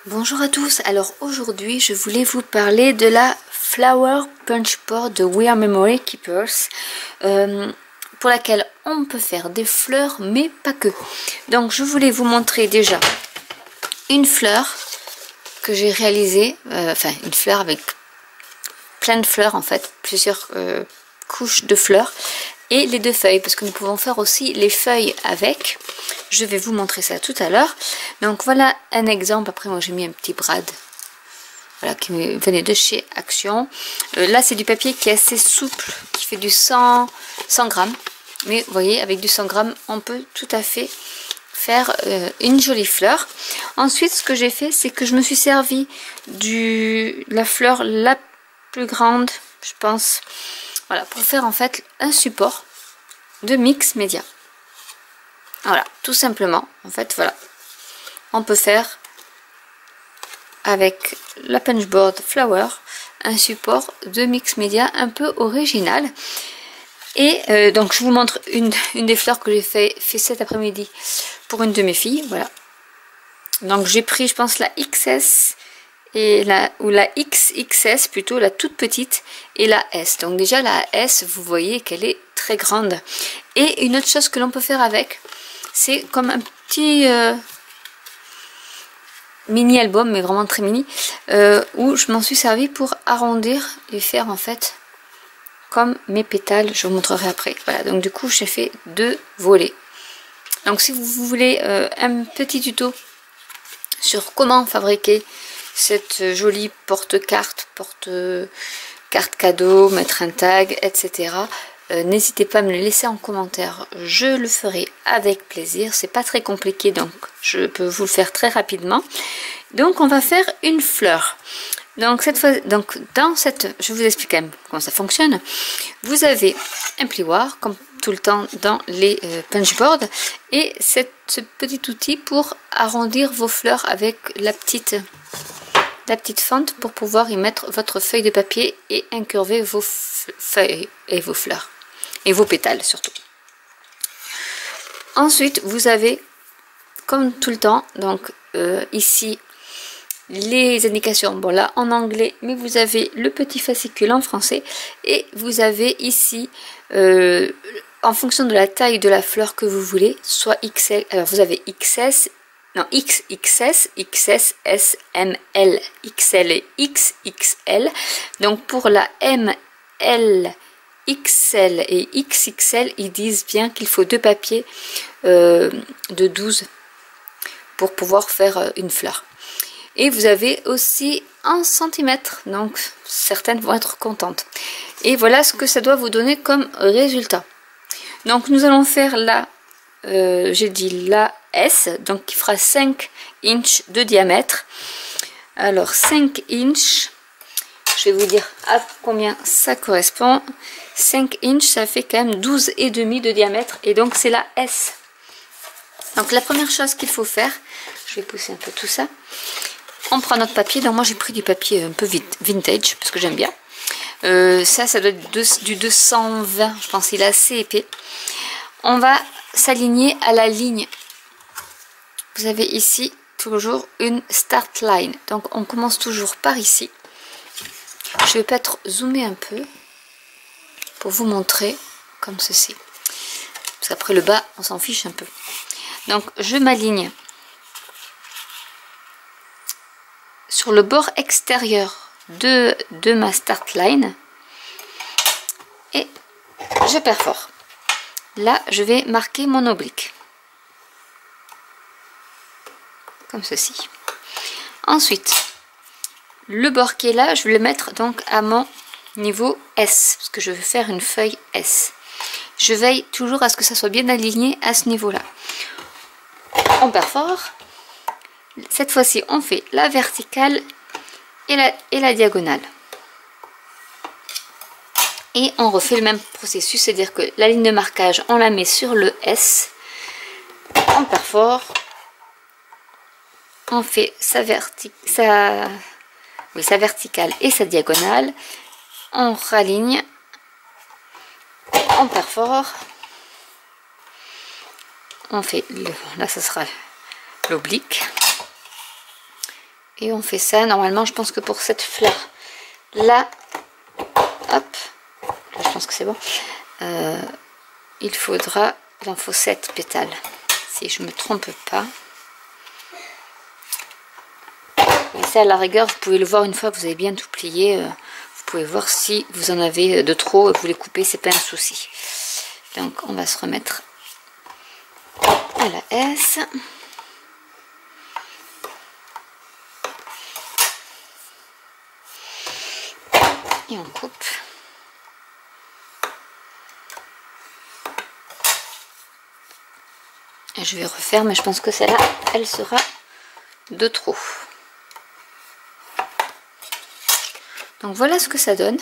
Bonjour à tous, alors aujourd'hui je voulais vous parler de la Flower Punch Board de We Are Memory Keepers pour laquelle on peut faire des fleurs mais pas que. Donc je voulais vous montrer déjà une fleur que j'ai réalisée, enfin une fleur avec plein de fleurs en fait, plusieurs couches de fleurs et les deux feuilles parce que nous pouvons faire aussi les feuilles avec. Je vais vous montrer ça tout à l'heure. Donc voilà un exemple. Après moi j'ai mis un petit brad, voilà, qui me venait de chez Action. Là c'est du papier qui est assez souple, qui fait du 100 grammes. Mais vous voyez, avec du 100 grammes on peut tout à fait faire une jolie fleur. Ensuite ce que j'ai fait, c'est que je me suis servi de la fleur la plus grande, je pense, voilà, pour faire en fait un support de mix média. Voilà, tout simplement, en fait, voilà. On peut faire avec la Punchboard Flower un support de mix média un peu original. Et donc je vous montre une des fleurs que j'ai fait cet après-midi pour une de mes filles, voilà. Donc j'ai pris, je pense, la XS et la XXS plutôt, la toute petite, et la S. Donc déjà la S, vous voyez qu'elle est très grande. Et une autre chose que l'on peut faire avec, c'est comme un petit mini album, mais vraiment très mini, où je m'en suis servi pour arrondir et faire en fait comme mes pétales. Je vous montrerai après. Voilà, donc du coup j'ai fait deux volets. Donc si vous voulez un petit tuto sur comment fabriquer cette jolie porte-carte, porte-carte cadeau, mettre un tag, etc. N'hésitez pas à me le laisser en commentaire, je le ferai avec plaisir. C'est pas très compliqué, donc je peux vous le faire très rapidement. Donc on va faire une fleur. Donc cette fois, donc dans cette, je vous explique quand même comment ça fonctionne. Vous avez un plioir comme tout le temps dans les punchboards et ce petit outil pour arrondir vos fleurs avec la petite fente pour pouvoir y mettre votre feuille de papier et incurver vos feuilles et vos fleurs et vos pétales surtout. Ensuite vous avez, comme tout le temps, donc ici les indications, bon là en anglais, mais vous avez le petit fascicule en français et vous avez ici en fonction de la taille de la fleur que vous voulez, soit XL, alors vous avez XS, non, XXS, XS, S, M, L, XL et XXL. Donc pour la M, L, XL et XXL, ils disent bien qu'il faut deux papiers de 12 pour pouvoir faire une fleur. Et vous avez aussi 1 cm, donc certaines vont être contentes. Et voilà ce que ça doit vous donner comme résultat. Donc nous allons faire la, j'ai dit la S, donc qui fera 5 inches de diamètre. Alors 5 inches, je vais vous dire à combien ça correspond. 5 inches, ça fait quand même 12,5 de diamètre, et donc c'est la S. Donc la première chose qu'il faut faire, je vais pousser un peu tout ça. On prend notre papier, donc moi j'ai pris du papier un peu vintage parce que j'aime bien. Ça doit être du 220, je pense, il est assez épais. On va s'aligner à la ligne. Vous avez ici toujours une start line, donc on commence toujours par ici. Je vais peut-être zoomer un peu pour vous montrer comme ceci. Parce qu'après le bas, on s'en fiche un peu. Donc je m'aligne sur le bord extérieur de ma start line et je perfore. Là je vais marquer mon oblique comme ceci. Ensuite le bord qui est là, je vais le mettre donc à mon niveau S parce que je veux faire une feuille S. Je veille toujours à ce que ça soit bien aligné à ce niveau là. On perfore. Cette fois-ci, on fait la verticale et la diagonale. Et on refait le même processus, c'est-à-dire que la ligne de marquage, on la met sur le S. On perfore. On fait sa verticale et sa diagonale. On raligne. On perfore. On fait, là, ce sera l'oblique. Et on fait ça, normalement, je pense que pour cette fleur là, hop, là, je pense que c'est bon. Il en faut 7 pétales, si je me trompe pas. Et ça, à la rigueur, vous pouvez le voir une fois que vous avez bien tout plié. Vous pouvez voir si vous en avez de trop et que vous les coupez, c'est pas un souci. Donc, on va se remettre à la S. Et on coupe. Et je vais refaire, mais je pense que celle-là, elle sera de trop. Donc voilà ce que ça donne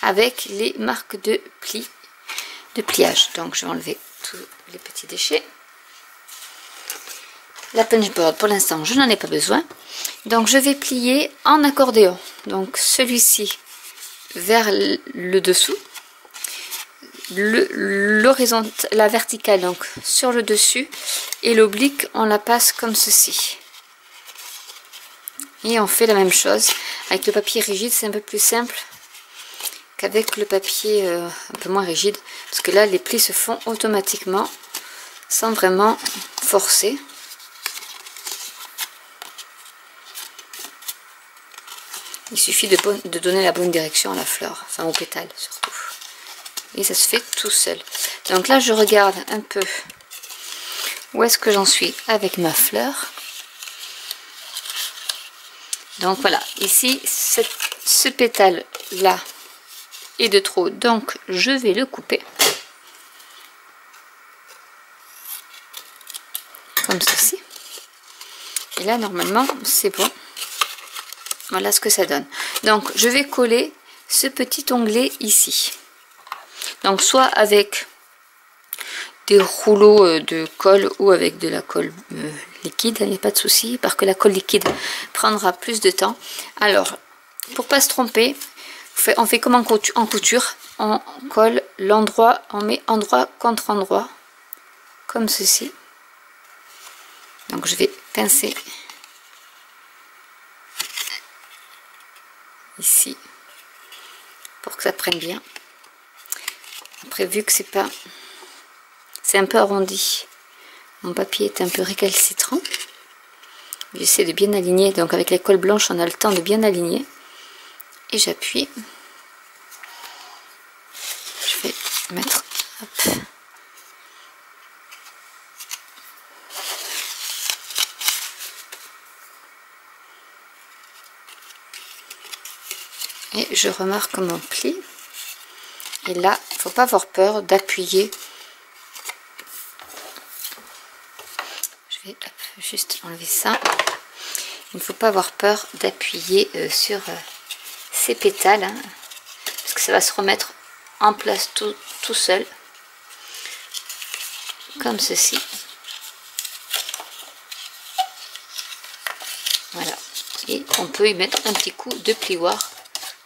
avec les marques de pliage. Donc je vais enlever tous les petits déchets. La punchboard, pour l'instant, je n'en ai pas besoin. Donc je vais plier en accordéon. Donc celui-ci vers le dessous. L'horizontale, la verticale donc sur le dessus. Et l'oblique, on la passe comme ceci. Et on fait la même chose. Avec le papier rigide, c'est un peu plus simple qu'avec le papier un peu moins rigide. Parce que là, les plis se font automatiquement sans vraiment forcer. Il suffit de donner la bonne direction à la fleur, enfin au pétale surtout. Et ça se fait tout seul. Donc là, je regarde un peu où est-ce que j'en suis avec ma fleur. Donc voilà, ici, ce pétale-là est de trop, donc je vais le couper. Comme ceci. Et là, normalement, c'est bon. Voilà ce que ça donne. Donc, je vais coller ce petit onglet ici. Donc, soit avec des rouleaux de colle ou avec de la colle liquide, il n'y a pas de souci, parce que la colle liquide prendra plus de temps. Alors, pour pas se tromper, on fait comme en couture, on colle l'endroit, on met endroit contre endroit, comme ceci. Donc, je vais pincer ici pour que ça prenne bien. Après, vu que c'est un peu arrondi, mon papier est un peu récalcitrant, j'essaie de bien aligner. Donc avec la colle blanche, on a le temps de bien aligner. Et j'appuie. Je vais mettre, hop. Et je remarque mon pli. Et là, il ne faut pas avoir peur d'appuyer. Je vais juste enlever ça. Il ne faut pas avoir peur d'appuyer sur ces pétales. Hein, parce que ça va se remettre en place tout seul. Comme ceci. Voilà. Et on peut y mettre un petit coup de plioir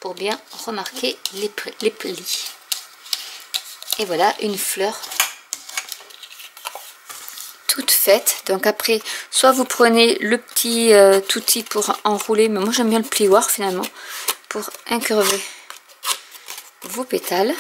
pour bien remarquer les plis. Et voilà une fleur toute faite. Donc après, soit vous prenez le petit outil pour enrouler, mais moi j'aime bien le plioir finalement, pour incurver vos pétales.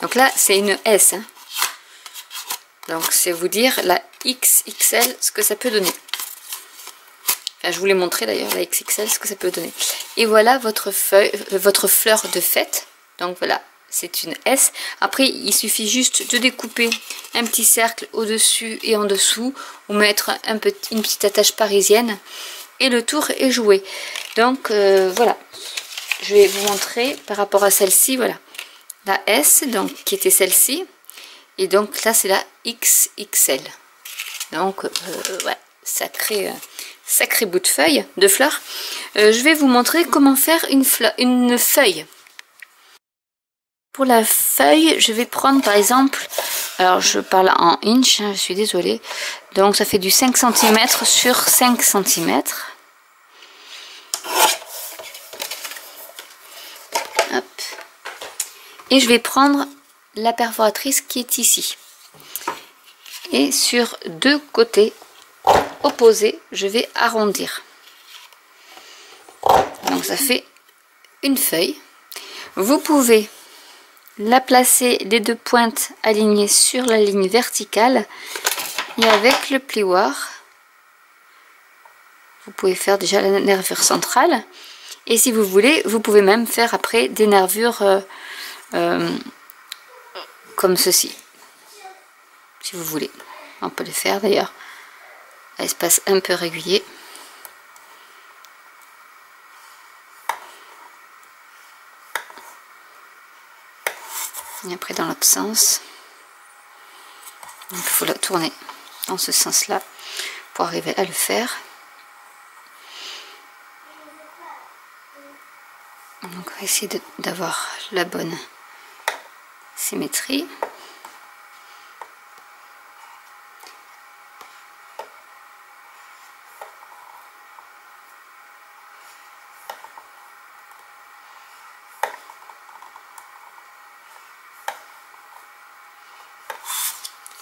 Donc là, c'est une S. Hein. Donc, c'est vous dire la XXL, ce que ça peut donner. Enfin, je vous l'ai montré d'ailleurs, la XXL, ce que ça peut donner. Et voilà votre fleur de fête. Donc voilà, c'est une S. Après, il suffit juste de découper un petit cercle au-dessus et en dessous, ou mettre une petite attache parisienne. Et le tour est joué. Donc, voilà. Je vais vous montrer par rapport à celle-ci, voilà. La S, donc qui était celle-ci, et donc là c'est la XXL. Donc ouais, sacré bout de fleur. Je vais vous montrer comment faire une feuille. Pour la feuille, je vais prendre par exemple Alors je parle en inch, je suis désolée. Donc ça fait du 5 cm sur 5 cm. Hop. Et je vais prendre la perforatrice qui est ici. Et sur deux côtés opposés, je vais arrondir. Donc ça fait une feuille. Vous pouvez la placer les deux pointes alignées sur la ligne verticale et avec le plioir vous pouvez faire déjà la nervure centrale, et si vous voulez vous pouvez même faire après des nervures comme ceci, si vous voulez. On peut les faire d'ailleurs à espace un peu régulier. Et après dans l'autre sens. Donc il faut la tourner dans ce sens là pour arriver à le faire. Donc on va essayer d'avoir la bonne symétrie.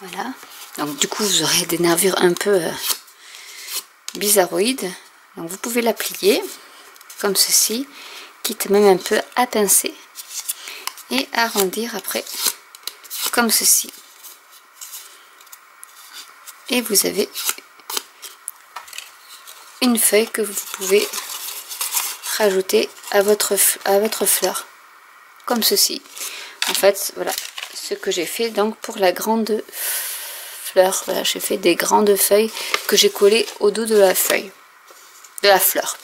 Voilà, donc du coup vous aurez des nervures un peu bizarroïdes. Donc vous pouvez la plier comme ceci, quitte même un peu à pincer, et arrondir après comme ceci. Et vous avez une feuille que vous pouvez rajouter à votre fleur, comme ceci. En fait, voilà ce que j'ai fait donc pour la grande fleur. Voilà, j'ai fait des grandes feuilles que j'ai collées au dos de la feuille, de la fleur.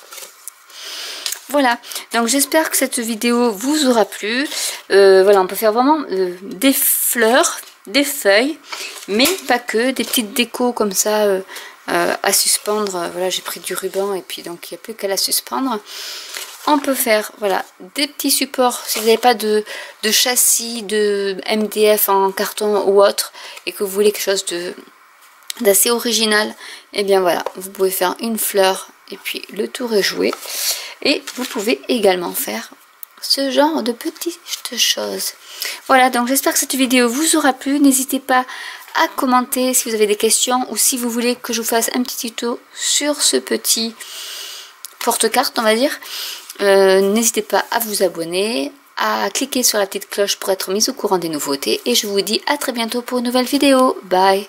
Voilà, donc j'espère que cette vidéo vous aura plu. Voilà, on peut faire vraiment des fleurs, des feuilles, mais pas que, des petites décos comme ça à suspendre. Voilà, j'ai pris du ruban et puis donc il n'y a plus qu'à la suspendre. On peut faire, voilà, des petits supports si vous n'avez pas de châssis, de MDF en carton ou autre, et que vous voulez quelque chose d'assez original. Et bien voilà, vous pouvez faire une fleur et puis le tour est joué. Et vous pouvez également faire ce genre de petites choses. Voilà, donc j'espère que cette vidéo vous aura plu. N'hésitez pas à commenter si vous avez des questions, ou si vous voulez que je vous fasse un petit tuto sur ce petit porte-carte, on va dire. N'hésitez pas à vous abonner, à cliquer sur la petite cloche pour être mis au courant des nouveautés, et je vous dis à très bientôt pour une nouvelle vidéo. Bye!